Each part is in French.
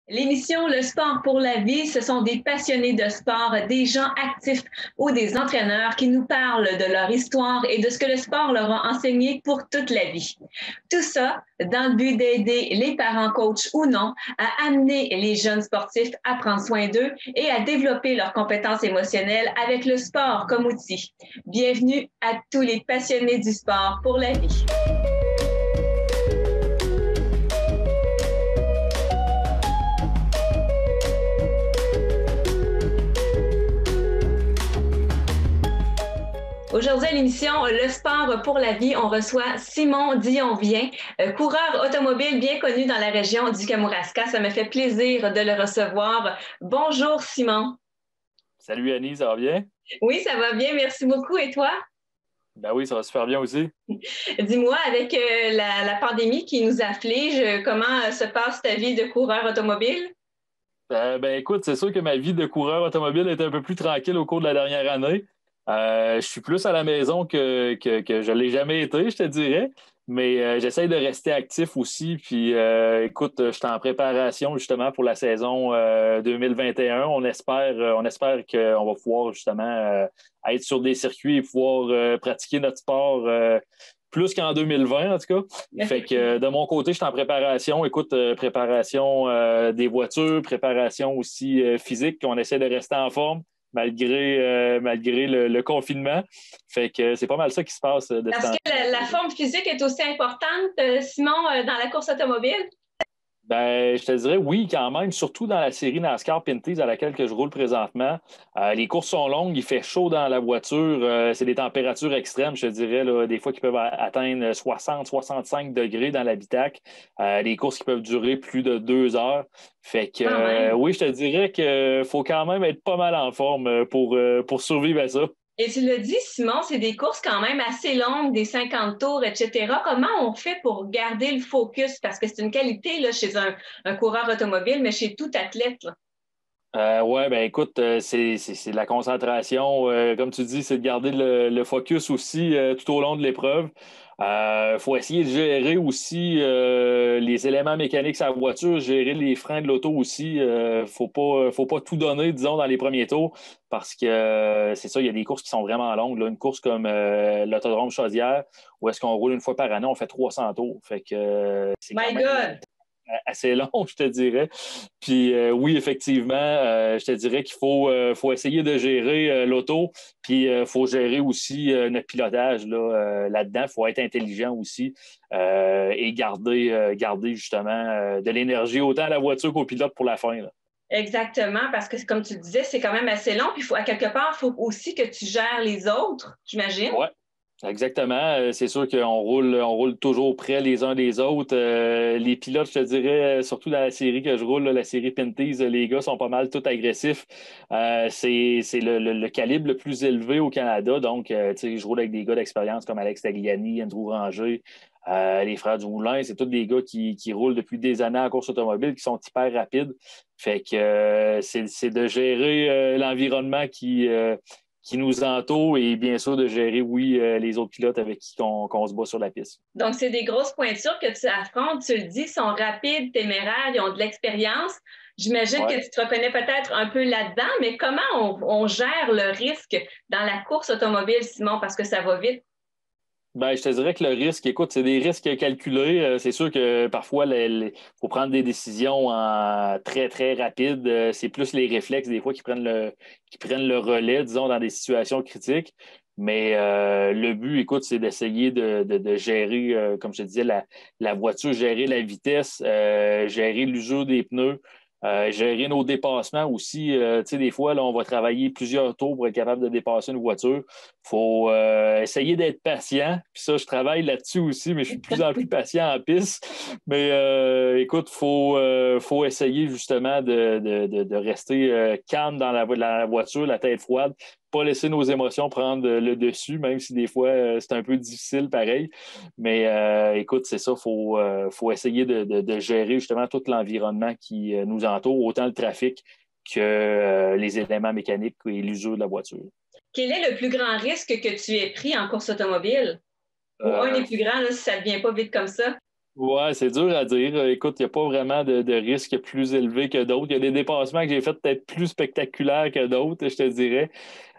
L'émission Le sport pour la vie, ce sont des passionnés de sport, des gens actifs ou des entraîneurs qui nous parlent de leur histoire et de ce que le sport leur a enseigné pour toute la vie. Tout ça dans le but d'aider les parents, coachs ou non, à amener les jeunes sportifs à prendre soin d'eux et à développer leurs compétences émotionnelles avec le sport comme outil. Bienvenue à tous les passionnés du sport pour la vie. Aujourd'hui à l'émission Le sport pour la vie, on reçoit Simon Dionvien, coureur automobile bien connu dans la région du Kamouraska. Ça me fait plaisir de le recevoir. Bonjour Simon. Salut Annie, ça va bien? Oui, ça va bien, merci beaucoup. Et toi? Ben oui, ça va super bien aussi. Dis-moi, avec la pandémie qui nous afflige, comment se passe ta vie de coureur automobile? Ben écoute, c'est sûr que ma vie de coureur automobile est un peu plus tranquille au cours de la dernière année. Je suis plus à la maison que je ne l'ai jamais été, je te dirais. Mais j'essaye de rester actif aussi. Puis écoute, je suis en préparation justement pour la saison 2021. On espère qu'on va pouvoir justement être sur des circuits et pouvoir pratiquer notre sport plus qu'en 2020, en tout cas. Fait que de mon côté, je suis en préparation. Écoute, préparation des voitures, préparation aussi physique. On essaie de rester en forme malgré le confinement. Fait que c'est pas mal ça qui se passe de ce temps. Est-ce que la forme physique est aussi importante, Simon, dans la course automobile? Ben, je te dirais oui, quand même, surtout dans la série NASCAR Pinty's à laquelle que je roule présentement. Les courses sont longues, il fait chaud dans la voiture, c'est des températures extrêmes, je te dirais, là, des fois qui peuvent atteindre 60-65 degrés dans l'habitacle. Les courses qui peuvent durer plus de 2 heures. Fait que oui, je te dirais qu'il faut quand même être pas mal en forme pour survivre à ça. Et tu l'as dit, Simon, c'est des courses quand même assez longues, des 50 tours, etc. Comment on fait pour garder le focus? Parce que c'est une qualité là, chez un coureur automobile, mais chez tout athlète. Oui, ben écoute, c'est de la concentration. Comme tu dis, c'est de garder le focus aussi tout au long de l'épreuve. Faut essayer de gérer aussi les éléments mécaniques sur la voiture, gérer les freins de l'auto aussi. Faut pas tout donner, disons, dans les premiers tours, parce que c'est ça, il y a des courses qui sont vraiment longues. Là. Une course comme l'autodrome Chaudière, où est-ce qu'on roule une fois par année, on fait 300 tours. Fait que c'est quand même assez long, je te dirais. Puis oui, effectivement, je te dirais qu'il faut essayer de gérer l'auto, puis il faut gérer aussi notre pilotage là-dedans. Il faut être intelligent aussi et garder justement de l'énergie autant à la voiture qu'au pilote pour la fin. Là. Exactement, parce que comme tu disais, c'est quand même assez long. Puis à quelque part, il faut aussi que tu gères les autres, j'imagine. Ouais. Exactement. C'est sûr qu'on roule toujours près les uns des autres. Les pilotes, je te dirais, surtout dans la série que je roule, là, la série Pinty's, les gars sont pas mal tout agressifs. C'est le calibre le plus élevé au Canada. Donc, je roule avec des gars d'expérience comme Alex Tagliani, Andrew Ranger, les frères Dumoulin. C'est tous des gars qui roulent depuis des années en course automobile, qui sont hyper rapides. Fait que c'est de gérer l'environnement qui nous entoure et bien sûr de gérer, oui, les autres pilotes avec qui on se bat sur la piste. Donc, c'est des grosses pointures que tu affrontes. Tu le dis, sont rapides, téméraires, ils ont de l'expérience. J'imagine que tu te reconnais peut-être un peu là-dedans, mais comment on gère le risque dans la course automobile, Simon, parce que ça va vite? Ben, je te dirais que le risque, écoute, c'est des risques calculés. C'est sûr que parfois, il faut prendre des décisions très, très rapides. C'est plus les réflexes, des fois, qui prennent le relais, disons, dans des situations critiques. Mais le but, écoute, c'est d'essayer de gérer, comme je te disais, la voiture, gérer la vitesse, gérer l'usure des pneus. Gérer nos dépassements aussi. Tu sais, des fois, là, on va travailler plusieurs tours pour être capable de dépasser une voiture. Il faut essayer d'être patient. Puis ça, je travaille là-dessus aussi, mais je suis de plus en plus patient en piste. Mais écoute, faut essayer justement de rester calme dans la voiture, la tête froide. Pas laisser nos émotions prendre le dessus, même si des fois, c'est un peu difficile pareil. Mais écoute, c'est ça, faut essayer de gérer justement tout l'environnement qui nous entoure, autant le trafic que les éléments mécaniques et l'usure de la voiture. Quel est le plus grand risque que tu aies pris en course automobile? Ou un des plus grands, là, si ça ne vient pas vite comme ça? Ouais, c'est dur à dire. Écoute, il n'y a pas vraiment de risque plus élevé que d'autres. Il y a des dépassements que j'ai fait peut-être plus spectaculaires que d'autres, je te dirais.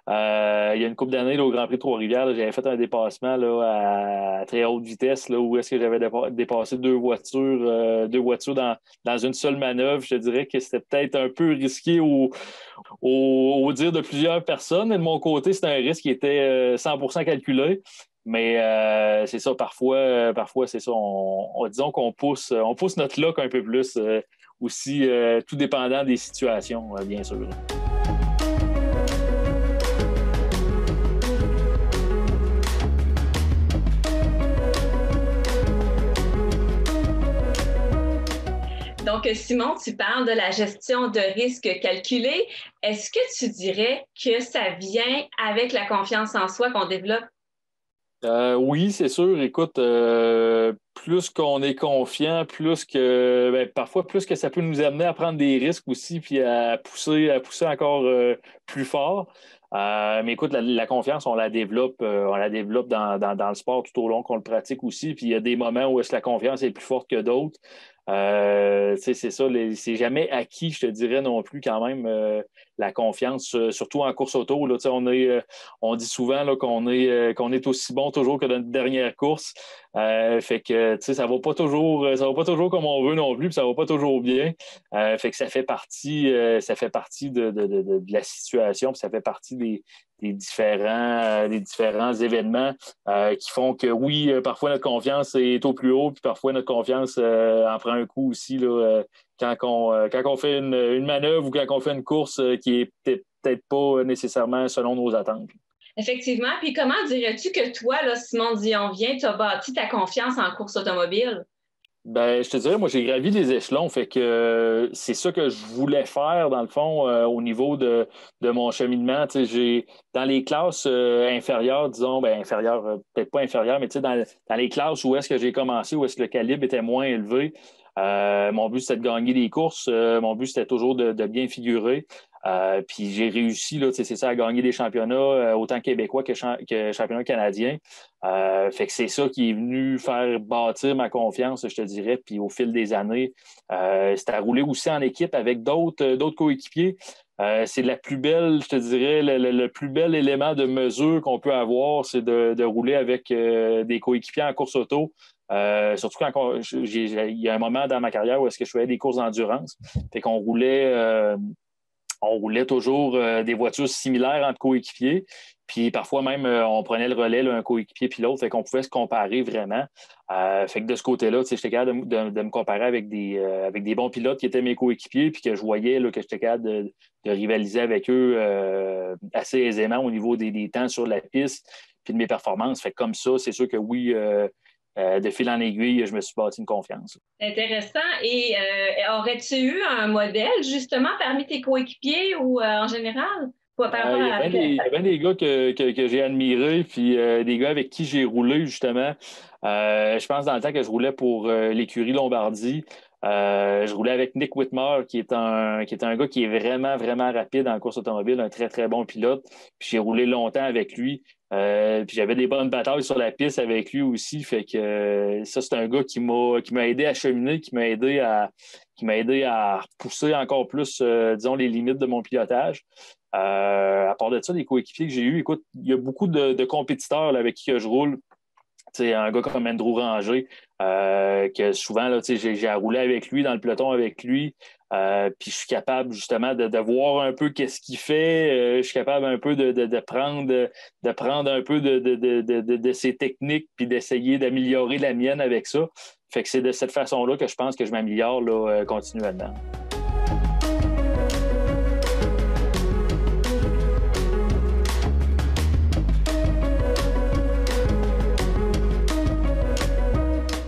Il y a une couple d'années, là, au Grand Prix de Trois-Rivières, là, j'avais fait un dépassement là, à très haute vitesse, là, où est-ce que j'avais dépassé deux voitures dans une seule manœuvre. Je te dirais que c'était peut-être un peu risqué au dire de plusieurs personnes. Et de mon côté, c'était un risque qui était 100% calculé. Mais c'est ça, parfois c'est ça. Disons on pousse notre luck un peu plus, aussi, tout dépendant des situations, bien sûr. Donc, Simon, tu parles de la gestion de risques calculés. Est-ce que tu dirais que ça vient avec la confiance en soi qu'on développe? Oui, c'est sûr. Écoute, plus qu'on est confiant, parfois plus que ça peut nous amener à prendre des risques aussi, puis à pousser encore plus fort. Mais écoute, la confiance, on la développe dans le sport tout au long qu'on le pratique aussi. Puis il y a des moments où est-ce que la confiance est plus forte que d'autres. C'est ça, c'est jamais acquis, je te dirais non plus quand même, la confiance, surtout en course auto. Là, on dit souvent là, qu'on est aussi bon toujours que dans notre dernière course. Fait que ça va pas toujours comme on veut non plus, puis ça va pas toujours bien. Fait que ça fait partie de la situation, puis ça fait partie des différents événements qui font que oui, parfois notre confiance est au plus haut, puis parfois notre confiance en prend un coup aussi là, quand on fait une manœuvre ou quand on fait une course qui est peut-être pas nécessairement selon nos attentes. Effectivement. Puis comment dirais-tu que toi, là, Simon Dion-Vient, tu as bâti ta confiance en course automobile? Ben, je te dirais, moi, j'ai gravi des échelons, fait que c'est ça que je voulais faire, dans le fond, au niveau de mon cheminement. Tu sais, dans les classes inférieures, disons, ben, inférieures, peut-être pas inférieures, mais tu sais, dans les classes où est-ce que j'ai commencé, où est-ce que le calibre était moins élevé, mon but, c'était de gagner des courses. Mon but, c'était toujours de bien figurer. Puis j'ai réussi, là, c'est ça, à gagner des championnats, autant québécois que championnats canadiens. Fait que c'est ça qui est venu faire bâtir ma confiance, je te dirais. Puis au fil des années, c'est à rouler aussi en équipe avec d'autres coéquipiers. C'est la plus belle, je te dirais, le plus bel élément de mesure qu'on peut avoir, c'est de rouler avec des coéquipiers en course auto. Surtout quand il y a un moment dans ma carrière où est-ce que je faisais des courses d'endurance. Fait qu'on roulait toujours des voitures similaires entre coéquipiers. Puis parfois même, on prenait le relais, là, un coéquipier puis l'autre, fait qu'on pouvait se comparer vraiment. Fait que de ce côté-là, j'étais capable de me comparer avec des bons pilotes qui étaient mes coéquipiers, puis que je voyais là, que j'étais capable de rivaliser avec eux assez aisément au niveau des temps sur la piste, puis de mes performances. Fait que comme ça, c'est sûr que oui, de fil en aiguille, je me suis bâti une confiance. Intéressant. Et aurais-tu eu un modèle, justement, parmi tes coéquipiers ou en général? Par rapport à... Il y a bien des gars que j'ai admirés, puis des gars avec qui j'ai roulé, justement. Je pense dans le temps que je roulais pour l'écurie Lombardie. Je roulais avec Nick Whitmore, qui est un gars qui est vraiment, vraiment rapide en course automobile, un très, très bon pilote. Puis j'ai roulé longtemps avec lui. Puis j'avais des bonnes batailles sur la piste avec lui aussi. Fait que ça, c'est un gars qui m'a aidé à cheminer, qui m'a aidé à repousser encore plus, disons, les limites de mon pilotage. À part de ça, les coéquipiers que j'ai eus, écoute, il y a beaucoup de compétiteurs là, avec qui que je roule. T'sais, un gars comme Andrew Ranger, que souvent, là, j'ai à rouler avec lui, dans le peloton avec lui. Puis je suis capable justement de voir un peu qu'est-ce qu'il fait. Je suis capable un peu de prendre un peu de ses techniques puis d'essayer d'améliorer la mienne avec ça. Fait que c'est de cette façon-là que je pense que je m'améliore là, continuellement.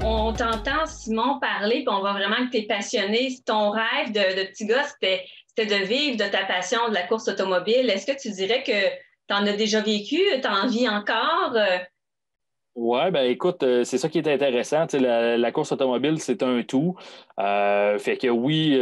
On t'entend, Simon, parler, puis on voit vraiment que tu es passionné. Ton rêve de petit gars, c'était de vivre de ta passion de la course automobile. Est-ce que tu dirais que tu en as déjà vécu? Tu en vis encore? Ouais, ben écoute, c'est ça qui est intéressant. Tu sais, la course automobile, c'est un tout. Fait que oui,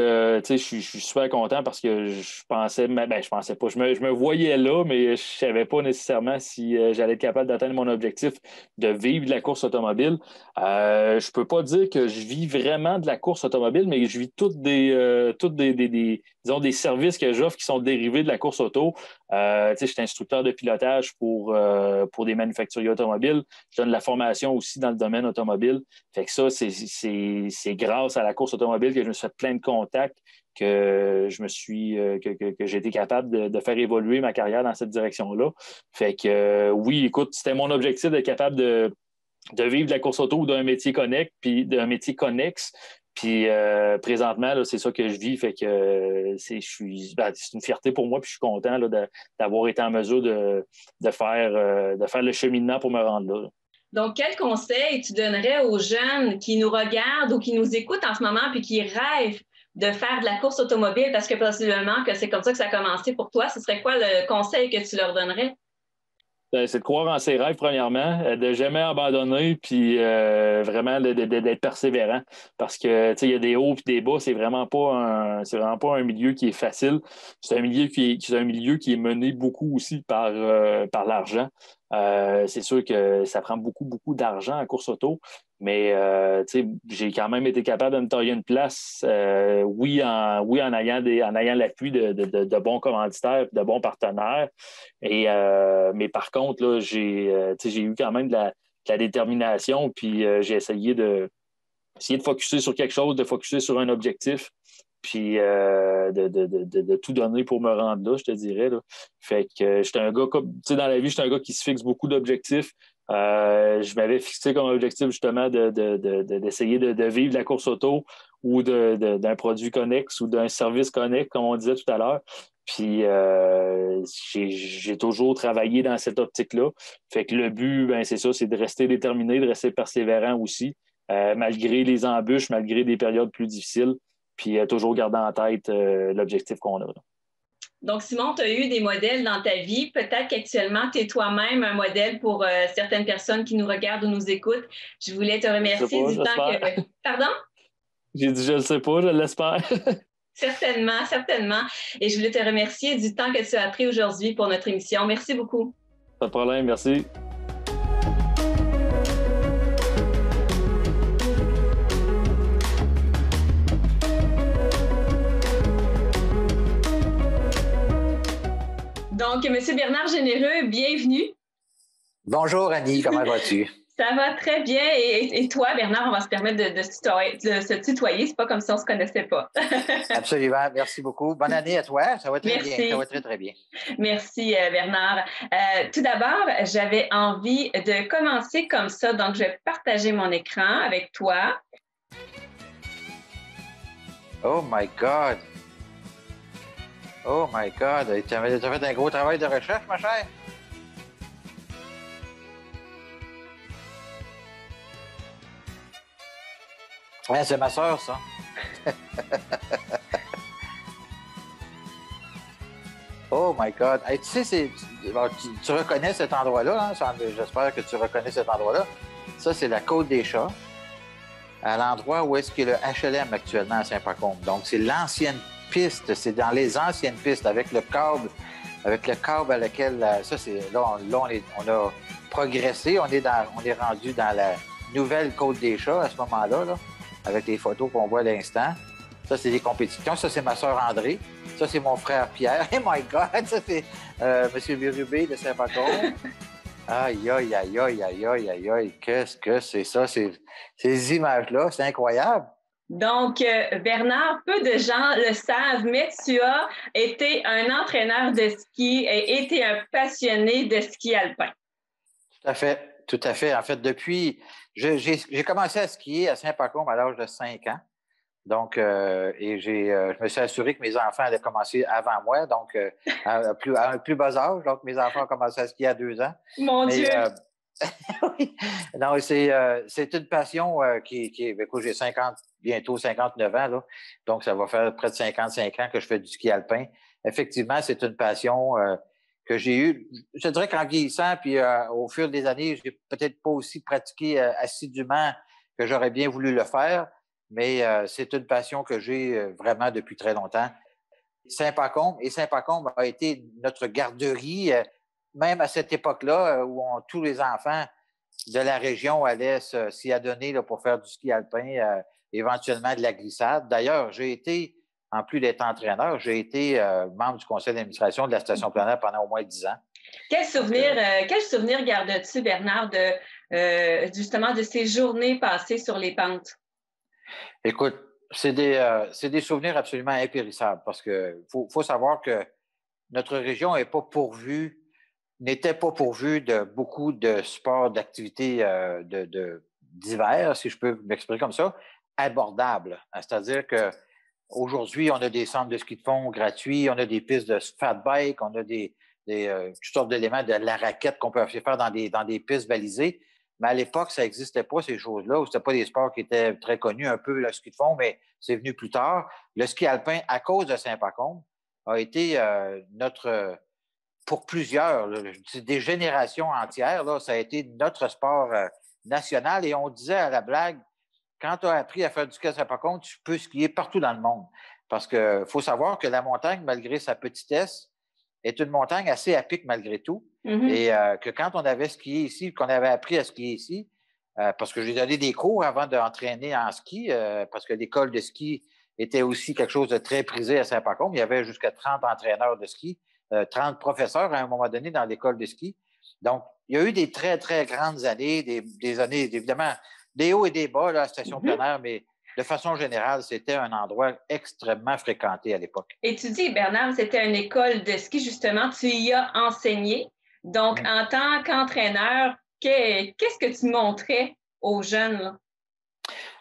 tu sais, je suis super content parce que je pensais, ben je pensais pas, je me voyais là, mais je savais pas nécessairement si j'allais être capable d'atteindre mon objectif de vivre de la course automobile. Je peux pas dire que je vis vraiment de la course automobile, mais je vis disons, des services que j'offre qui sont dérivés de la course auto. Tu sais, je suis instructeur de pilotage pour des manufacturiers automobiles. Je donne de la formation aussi dans le domaine automobile. Fait que ça, c'est grâce à la course automobile que je me suis fait plein de contacts, que je me suis que j'ai été capable de faire évoluer ma carrière dans cette direction-là. Fait que oui, écoute, c'était mon objectif d'être capable de vivre de la course auto ou d'un métier connect, puis d'un métier connexe. Puis présentement, là, c'est ça que je vis. Fait que c'est une fierté pour moi, puis je suis content là, d'avoir été en mesure de faire le cheminement pour me rendre là. Donc, quel conseil tu donnerais aux jeunes qui nous regardent ou qui nous écoutent en ce moment puis qui rêvent de faire de la course automobile parce que possiblement que c'est comme ça que ça a commencé pour toi? Ce serait quoi le conseil que tu leur donnerais? C'est de croire en ses rêves, premièrement, de jamais abandonner, puis vraiment d'être persévérant. Parce que il y a des hauts et des bas, c'est vraiment pas un milieu qui est facile. C'est un milieu qui est mené beaucoup aussi par l'argent. C'est sûr que ça prend beaucoup, beaucoup d'argent en course auto, mais j'ai quand même été capable de me tailler une place, oui, en ayant l'appui de bons commanditaires, de bons partenaires. Mais par contre, là, j'ai eu quand même de la détermination, puis j'ai essayé de focusser sur quelque chose, de focusser sur un objectif, puis de tout donner pour me rendre là, je te dirais. Là. Fait que j'étais un gars, comme, tu sais, dans la vie, j'étais un gars qui se fixe beaucoup d'objectifs. Je m'avais fixé comme objectif justement d'essayer de vivre la course auto ou d'un produit connexe ou d'un service connexe, comme on disait tout à l'heure. Puis j'ai toujours travaillé dans cette optique-là. Fait que le but, ben, c'est ça, c'est de rester déterminé, de rester persévérant aussi, malgré les embûches, malgré des périodes plus difficiles, puis toujours garder en tête l'objectif qu'on a. Là. Donc, Simon, tu as eu des modèles dans ta vie. Peut-être qu'actuellement, tu es toi-même un modèle pour certaines personnes qui nous regardent ou nous écoutent. Je voulais te Je sais remercier pas, du temps j'espère. que... Pardon? J'ai dit je le sais pas, je l'espère. Certainement, certainement. Et je voulais te remercier du temps que tu as pris aujourd'hui pour notre émission. Merci beaucoup. Pas de problème, merci. Donc, M. Bernard Généreux, bienvenue. Bonjour Annie, comment vas-tu? Ça va très bien. Et toi, Bernard, on va se permettre de se tutoyer. C'est pas comme si on se connaissait pas. Absolument, merci beaucoup. Bonne année à toi, ça va très Merci. bien, ça va très, très bien. Merci, Bernard. Tout d'abord, j'avais envie de commencer comme ça. Donc, je vais partager mon écran avec toi. Oh my God! Oh my God! Tu as fait un gros travail de recherche, ma chère? Ouais, c'est ma soeur, ça. Oh my God! Hey, tu sais, tu reconnais cet endroit-là, hein? J'espère que tu reconnais cet endroit-là. Ça, c'est la Côte des Chats, à l'endroit où est-ce qu'il y a le HLM actuellement à Saint-Pacôme. Donc, c'est l'ancienne piste, c'est dans les anciennes pistes avec le câble à laquelle, ça, c'est là, on a progressé, on est rendu dans la nouvelle Côte des Chats à ce moment-là, là, avec les photos qu'on voit à l'instant. Ça, c'est des compétitions. Ça, c'est ma sœur André. Ça, c'est mon frère Pierre. Oh my God! Ça, c'est M. Birubé de Saint-Pacôme. Aïe, aïe, aïe, aïe, aïe, aïe, aïe, aïe. Qu'est-ce que c'est ça? Ces images-là, c'est incroyable. Donc, Bernard, peu de gens le savent, mais tu as été un entraîneur de ski et été un passionné de ski alpin. Tout à fait, tout à fait. En fait, j'ai commencé à skier à Saint-Pacôme à l'âge de 5 ans. Donc, je me suis assuré que mes enfants allaient commencer avant moi, donc à un plus bas âge. Donc, mes enfants ont commencé à skier à 2 ans. Mon Dieu! Oui. Non, c'est une passion écoute, j'ai bientôt 59 ans, là, donc ça va faire près de 55 ans que je fais du ski alpin. Effectivement, c'est une passion que j'ai eu. Je dirais qu'en vieillissant, puis au fur des années, j'ai peut-être pas aussi pratiqué assidûment que j'aurais bien voulu le faire, mais c'est une passion que j'ai vraiment depuis très longtemps. Saint-Pacombe a été notre garderie, même à cette époque-là, où tous les enfants de la région allaient s'y adonner là, pour faire du ski alpin, éventuellement de la glissade. D'ailleurs, j'ai été, en plus d'être entraîneur, j'ai été membre du conseil d'administration de la station plein air pendant au moins 10 ans. Quel souvenir gardes-tu, Bernard, justement de ces journées passées sur les pentes? Écoute, c'est des souvenirs absolument impérissables parce que faut savoir que notre région n'était pas pourvue de beaucoup de sports, d'activités d'hiver, si je peux m'exprimer comme ça, abordables. C'est-à-dire que aujourd'hui, on a des centres de ski de fond gratuits, on a des pistes de fat bike, on a toutes sortes d'éléments de la raquette qu'on peut faire dans des pistes balisées. Mais à l'époque, ça n'existait pas, ces choses-là. Ce n'était pas des sports qui étaient très connus, un peu le ski de fond, mais c'est venu plus tard. Le ski alpin, à cause de Saint-Pacombe, a été pour plusieurs, là, des générations entières, là, ça a été notre sport national. Et on disait à la blague, quand tu as appris à faire du ski à Saint-Pacombe, tu peux skier partout dans le monde. Parce qu'il faut savoir que la montagne, malgré sa petitesse, est une montagne assez à pic malgré tout. Mm-hmm. Et que quand on avait skié ici, qu'on avait appris à skier ici, parce que j'ai donné des cours avant d'entraîner en ski, parce que l'école de ski était aussi quelque chose de très prisé à Saint-Pacombe. Il y avait jusqu'à 30 entraîneurs de ski, 30 professeurs à un moment donné dans l'école de ski. Donc, il y a eu des très, très grandes années, des années, évidemment, des hauts et des bas là, à la station plein air, mais de façon générale, c'était un endroit extrêmement fréquenté à l'époque. Et tu dis, Bernard, c'était une école de ski, justement, tu y as enseigné. Donc, en tant qu'entraîneur, qu'est-ce que tu montrais aux jeunes, là?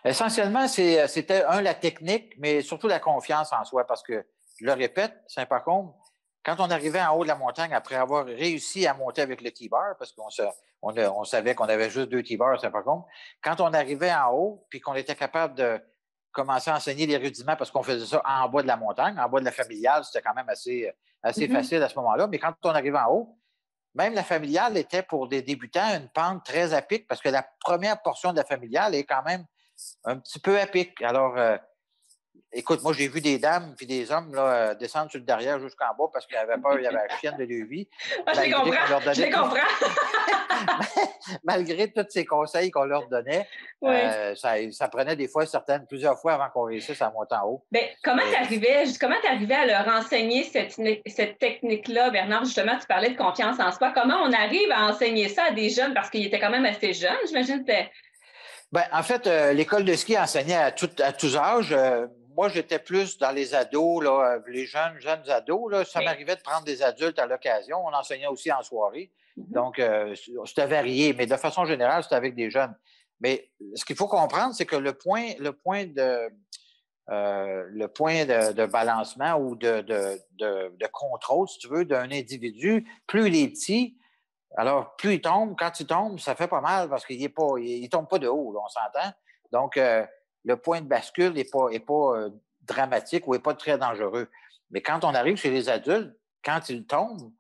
Essentiellement, c'était, la technique, mais surtout la confiance en soi, parce que, je le répète, Saint-Pacombe, quand on arrivait en haut de la montagne, après avoir réussi à monter avec le T-bar, parce qu'on savait qu'on avait juste 2 T-bars à Saint-Pacombe, quand on arrivait en haut, puis qu'on était capable de commencer à enseigner les rudiments, parce qu'on faisait ça en bas de la montagne, en bas de la familiale, c'était quand même assez facile à ce moment-là, mais quand on arrivait en haut, même la familiale était pour des débutants une pente très à pic, parce que la première portion de la familiale est quand même un petit peu à pic. Alors, écoute, moi, j'ai vu des dames puis des hommes là, descendre sur le derrière jusqu'en bas parce qu'ils avaient peur, il y avait la chienne de Lévis. Je comprends. Malgré tous ces conseils qu'on leur donnait, oui. Ça prenait des fois plusieurs fois avant qu'on réussisse à monter en haut. Bien, comment tu arrivais à leur enseigner cette technique-là, Bernard? Justement, tu parlais de confiance en soi. Comment on arrive à enseigner ça à des jeunes? Parce qu'ils étaient quand même assez jeunes, j'imagine. Bien, en fait, l'école de ski enseignait à tous âges. Moi, j'étais plus dans les ados, là, les jeunes ados. Là. Ça m'arrivait de prendre des adultes à l'occasion. On enseignait aussi en soirée. Mm-hmm. Donc, c'était varié, mais de façon générale, c'était avec des jeunes. Mais ce qu'il faut comprendre, c'est que le point de balancement ou de contrôle, si tu veux, d'un individu, plus il est petit, alors plus il tombe. Quand il tombe, ça fait pas mal parce qu'il ne tombe pas de haut, là, on s'entend. Donc, le point de bascule n'est pas dramatique ou n'est pas très dangereux. Mais quand on arrive chez les adultes, quand ils tombent,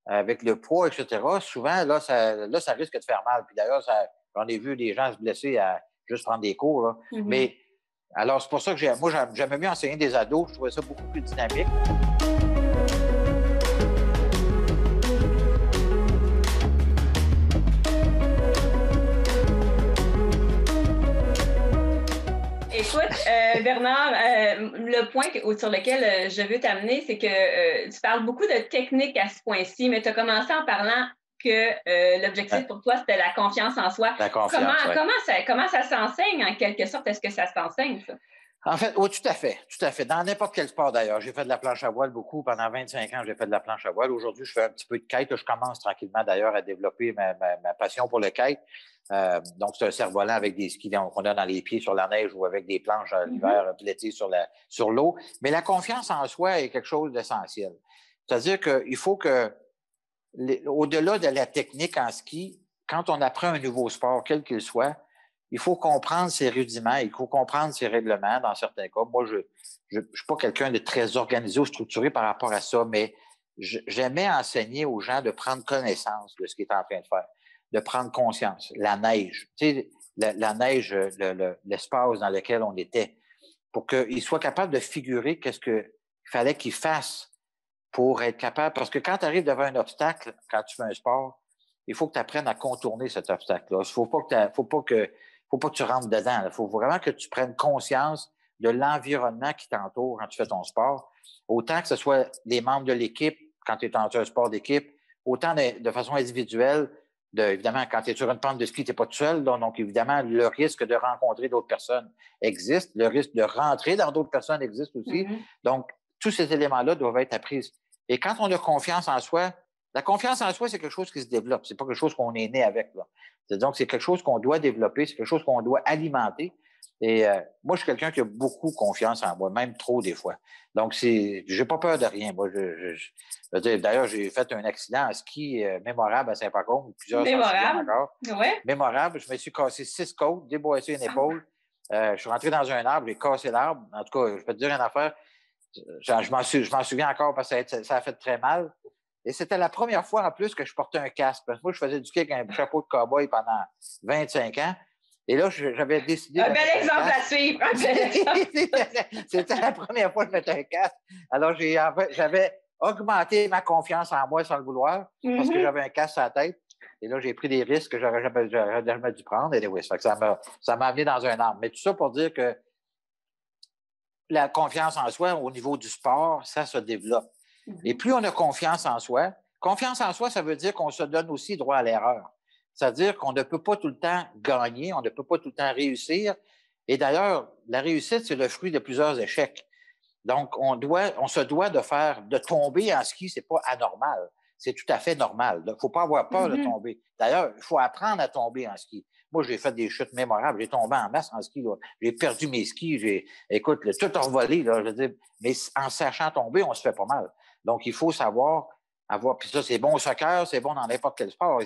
avec le poids, etc., souvent, là, ça risque de faire mal. Puis d'ailleurs, j'en ai vu des gens se blesser à juste prendre des cours. Là. Mm-hmm. Mais alors, c'est pour ça que j'aimais mieux enseigner des ados. Je trouvais ça beaucoup plus dynamique. Écoute, Bernard, le point sur lequel je veux t'amener, c'est que tu parles beaucoup de technique à ce point-ci, mais tu as commencé en parlant que l'objectif pour toi, c'était la confiance en soi. La confiance, comment ça s'enseigne, en quelque sorte? Est-ce que ça s'enseigne, ça? En fait, oui, tout à fait. Dans n'importe quel sport, d'ailleurs. J'ai fait de la planche à voile beaucoup. Pendant 25 ans, j'ai fait de la planche à voile. Aujourd'hui, je fais un petit peu de kite. Je commence tranquillement, d'ailleurs, à développer ma passion pour le kite. Donc, c'est un cerf-volant avec des skis qu'on a dans les pieds sur la neige ou avec des planches l'hiver, puis l'été sur l'eau. Mais la confiance en soi est quelque chose d'essentiel. C'est-à-dire qu'il faut que, au-delà de la technique en ski, quand on apprend un nouveau sport, quel qu'il soit, il faut comprendre ses rudiments, il faut comprendre ses règlements dans certains cas. Moi, je suis pas quelqu'un de très organisé ou structuré par rapport à ça, mais j'aimais enseigner aux gens de prendre connaissance de ce qu'ils étaient en train de faire, de prendre conscience. La neige, tu sais, la neige, l'espace dans lequel on était, pour qu'ils soient capables de figurer qu'est-ce qu'il fallait qu'ils fassent pour être capable. Parce que quand tu arrives devant un obstacle, quand tu fais un sport, il faut que tu apprennes à contourner cet obstacle-là. Faut pas que tu rentres dedans. Il faut vraiment que tu prennes conscience de l'environnement qui t'entoure quand tu fais ton sport. Autant que ce soit les membres de l'équipe quand tu es dans un sport d'équipe, autant de façon individuelle. Évidemment, quand tu es sur une pente de ski, tu n'es pas tout seul. Donc, évidemment, le risque de rencontrer d'autres personnes existe. Le risque de rentrer dans d'autres personnes existe aussi. Mm-hmm. Donc, tous ces éléments-là doivent être appris. Et quand on a confiance en soi, la confiance en soi, c'est quelque chose qui se développe. C'est pas quelque chose qu'on est né avec. Donc, c'est quelque chose qu'on doit développer. C'est quelque chose qu'on doit alimenter. Et moi, je suis quelqu'un qui a beaucoup confiance en moi, même trop des fois. Donc, j'ai pas peur de rien. Moi, d'ailleurs, j'ai fait un accident en ski mémorable à Saint-Pacôme, plusieurs mémorable. Encore. Ouais. Mémorable. Je me suis cassé 6 côtes, déboîté une épaule. Je suis rentré dans un arbre, j'ai cassé l'arbre. En tout cas, je peux te dire une affaire. Je m'en souviens encore parce que ça a fait très mal. Et c'était la première fois en plus que je portais un casque. Parce que moi, je faisais du ski avec un chapeau de cow-boy pendant 25 ans. Et là, j'avais décidé... Un bel exemple à suivre! C'était la première fois que je mettais un casque. Alors, j'avais augmenté ma confiance en moi sans le vouloir parce que j'avais un casque sur la tête. Et là, j'ai pris des risques que j'aurais jamais dû prendre. Et oui, ça m'a amené dans un arbre. Mais tout ça pour dire que la confiance en soi, au niveau du sport, ça se développe. Et plus on a confiance en soi, ça veut dire qu'on se donne aussi droit à l'erreur. C'est-à-dire qu'on ne peut pas tout le temps gagner, on ne peut pas tout le temps réussir. Et d'ailleurs, la réussite, c'est le fruit de plusieurs échecs. Donc, on se doit de tomber en ski, c'est pas anormal. C'est tout à fait normal. Il ne faut pas avoir peur de tomber. D'ailleurs, il faut apprendre à tomber en ski. Moi, j'ai fait des chutes mémorables. J'ai tombé en masse en ski. Là. J'ai perdu mes skis. Écoute, tout a revolé. Là, je veux dire, mais en sachant tomber, on se fait pas mal. Donc, il faut savoir avoir... Puis ça, c'est bon au soccer, c'est bon dans n'importe quel sport.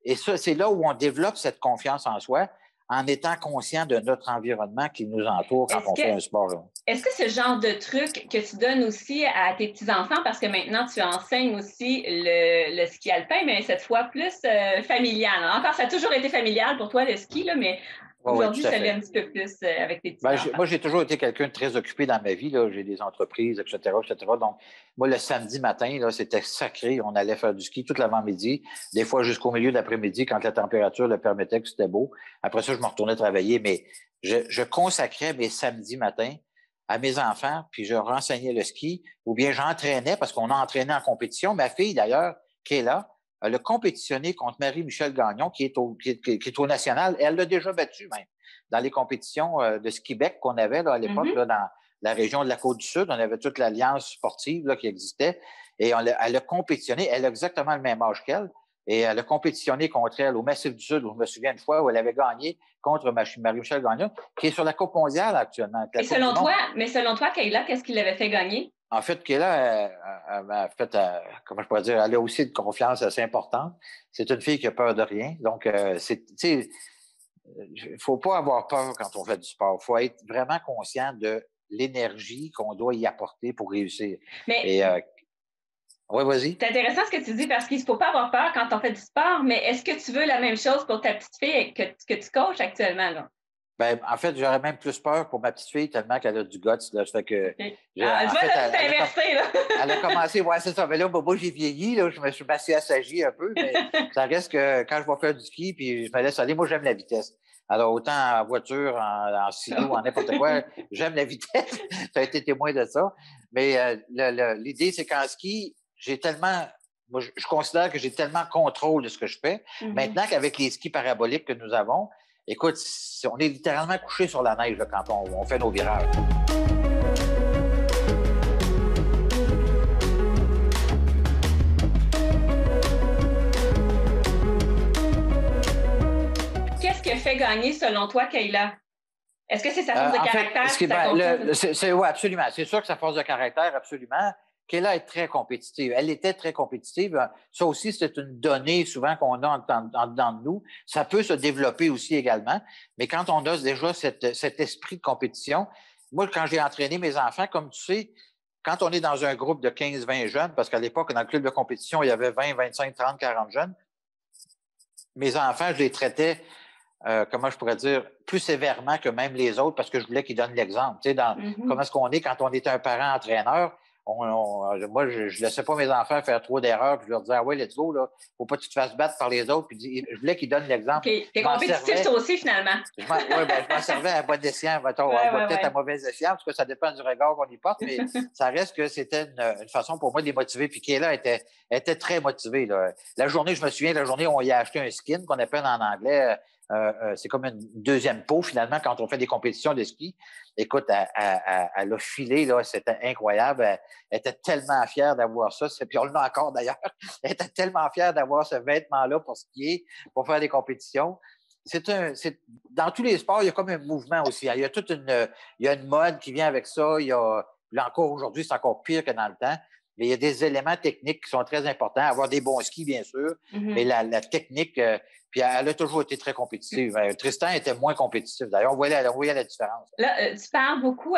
Et ça, c'est là où on développe cette confiance en soi en étant conscient de notre environnement qui nous entoure quand on fait un sport. Là. Est-ce que ce genre de truc que tu donnes aussi à tes petits-enfants, parce que maintenant, tu enseignes aussi le ski alpin, mais cette fois plus familial. Encore, ça a toujours été familial pour toi, le ski, là, mais aujourd'hui, ça l'est un petit peu plus avec tes petits-enfants. Moi, j'ai toujours été quelqu'un de très occupé dans ma vie. Là. J'ai des entreprises, etc., etc. Donc, moi, le samedi matin, là, c'était sacré. On allait faire du ski tout l'avant-midi, des fois jusqu'au milieu de l'après-midi quand la température le permettait, que c'était beau. Après ça, je me retournais travailler, mais je consacrais mes samedis matins à mes enfants, puis je renseignais le ski, ou bien j'entraînais, parce qu'on a entraîné en compétition. Ma fille, d'ailleurs, qui est là, elle a compétitionné contre Marie-Michel Gagnon, qui est au national, et elle l'a déjà battu même dans les compétitions de ski-bec qu'on avait là, à l'époque, là, dans la région de la Côte-du-Sud. On avait toute l'alliance sportive là, qui existait, et elle a compétitionné. Elle a exactement le même âge qu'elle, et elle a compétitionné contre elle au Massif du Sud, où je me souviens une fois où elle avait gagné contre Marie-Michel Gagnon, qui est sur la Coupe mondiale actuellement. Et selon toi, Kayla, qu'est-ce qui l'avait fait gagner? En fait, Kayla, comment je pourrais dire, elle a aussi une confiance assez importante. C'est une fille qui a peur de rien. Donc, il ne faut pas avoir peur quand on fait du sport. Il faut être vraiment conscient de l'énergie qu'on doit y apporter pour réussir. Oui, vas-y. C'est intéressant ce que tu dis parce qu'il ne faut pas avoir peur quand on fait du sport, mais est-ce que tu veux la même chose pour ta petite fille que tu coaches actuellement? Là? Ben, en fait, j'aurais même plus peur pour ma petite fille tellement qu'elle a du guts. Là. Ça fait que, okay. Elle a commencé, ouais, c'est ça. Mais là, moi, j'ai vieilli, là, je me suis assagi un peu, mais ça reste que quand je vais faire du ski, puis je me laisse aller, moi, j'aime la vitesse. Alors, autant en voiture, en silo, en n'importe quoi, j'aime la vitesse. Tu as été témoin de ça. Mais l'idée, c'est qu'en ski, moi, je considère que j'ai tellement contrôle de ce que je fais. Maintenant qu'avec les skis paraboliques que nous avons, écoute, on est littéralement couché sur la neige là, quand on fait nos virages. Qu'est-ce qui fait gagner, selon toi, Kayla? Est-ce que c'est sa force de caractère? Oui, absolument. C'est sûr que sa force de caractère, absolument. Kayla est très compétitive. Elle était très compétitive. Ça aussi, c'est une donnée souvent qu'on a dans nous. Ça peut se développer aussi également. Mais quand on a déjà cet esprit de compétition, moi, quand j'ai entraîné mes enfants, comme tu sais, quand on est dans un groupe de 15-20 jeunes, parce qu'à l'époque, dans le club de compétition, il y avait 20, 25, 30, 40 jeunes, mes enfants, je les traitais, comment je pourrais dire, plus sévèrement que même les autres parce que je voulais qu'ils donnent l'exemple. Tu sais, comment est-ce qu'on est quand on est un parent-entraîneur? Moi, je ne laissais pas mes enfants faire trop d'erreurs puis je leur disais, ah ouais, let's go, là, faut pas que tu te fasses battre par les autres. Puis je voulais qu'ils donnent l'exemple. OK. T'es compétitif, toi aussi, finalement. Je m'en servais à bon escient, peut-être à mauvais escient, parce que ça dépend du regard qu'on y porte, mais ça reste que c'était une façon pour moi de les motiver. Puis Kayla était très motivée. Là. La journée, je me souviens, on y a acheté un skin qu'on appelle en anglais, c'est comme une deuxième peau, finalement, quand on fait des compétitions de ski. Écoute, elle a filé, là, c'était incroyable. Elle était tellement fière d'avoir ça. Puis on l'a encore, d'ailleurs. Elle était tellement fière d'avoir ce vêtement-là pour skier, pour faire des compétitions. Dans tous les sports, il y a comme un mouvement aussi. Il y a une mode qui vient avec ça. Là encore, aujourd'hui, c'est encore pire que dans le temps. Mais il y a des éléments techniques qui sont très importants. Avoir des bons skis, bien sûr, mais la technique, puis elle a toujours été très compétitive. Tristan était moins compétitif. D'ailleurs, on voyait la différence. Là, tu parles beaucoup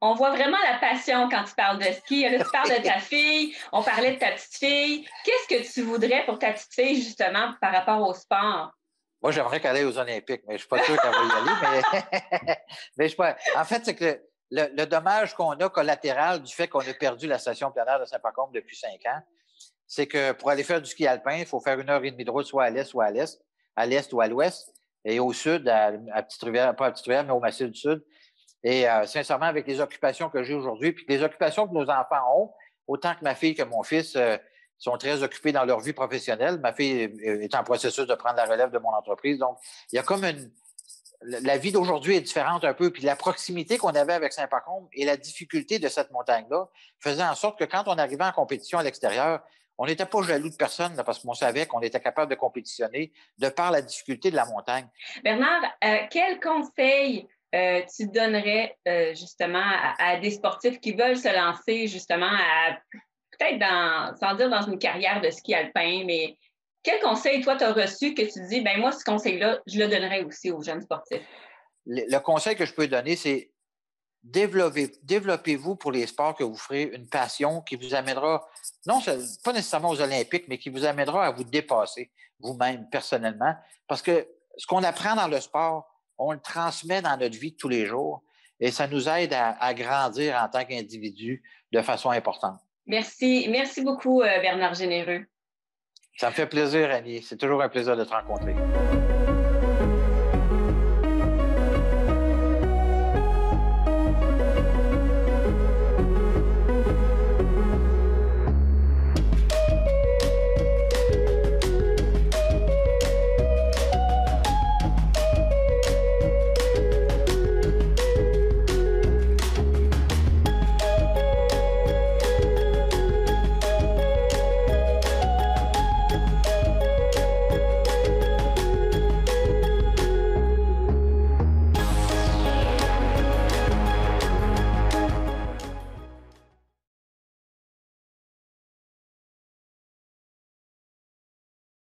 on voit vraiment la passion quand tu parles de ski. Là, tu parles de ta fille, on parlait de ta petite fille. Qu'est-ce que tu voudrais pour ta petite fille, justement, par rapport au sport? Moi, j'aimerais qu'elle aille aux Olympiques, mais je ne suis pas sûr qu'elle va y aller. Mais en fait, c'est que le dommage qu'on a collatéral du fait qu'on a perdu la station plein air de Saint-Pacôme depuis 5 ans, c'est que pour aller faire du ski alpin, il faut faire 1h30 de route, soit à l'est ou à l'est ou à l'ouest, et au sud, à Petite-Rivière, pas à Petite-Rivière, mais au Massif du Sud. Et sincèrement, avec les occupations que j'ai aujourd'hui, puis les occupations que nos enfants ont, autant que ma fille que mon fils sont très occupés dans leur vie professionnelle. Ma fille est en processus de prendre la relève de mon entreprise. Donc, il y a comme la vie d'aujourd'hui est différente un peu. Puis la proximité qu'on avait avec Saint-Pacôme et la difficulté de cette montagne-là faisait en sorte que quand on arrivait en compétition à l'extérieur, on n'était pas jaloux de personne là, parce qu'on savait qu'on était capable de compétitionner de par la difficulté de la montagne. Bernard, quel conseil tu donnerais justement à des sportifs qui veulent se lancer justement peut-être sans dire dans une carrière de ski alpin, mais quel conseil, toi, tu as reçu que tu dis, ben moi, ce conseil-là, je le donnerais aussi aux jeunes sportifs? Le conseil que je peux donner, c'est développez-vous pour les sports que vous ferez une passion qui vous amènera, non pas nécessairement aux Olympiques, mais qui vous amènera à vous dépasser vous-même personnellement. Parce que ce qu'on apprend dans le sport, on le transmet dans notre vie de tous les jours et ça nous aide à grandir en tant qu'individu de façon importante. Merci. Merci beaucoup, Bernard Généreux. Ça me fait plaisir, Annie. C'est toujours un plaisir de te rencontrer.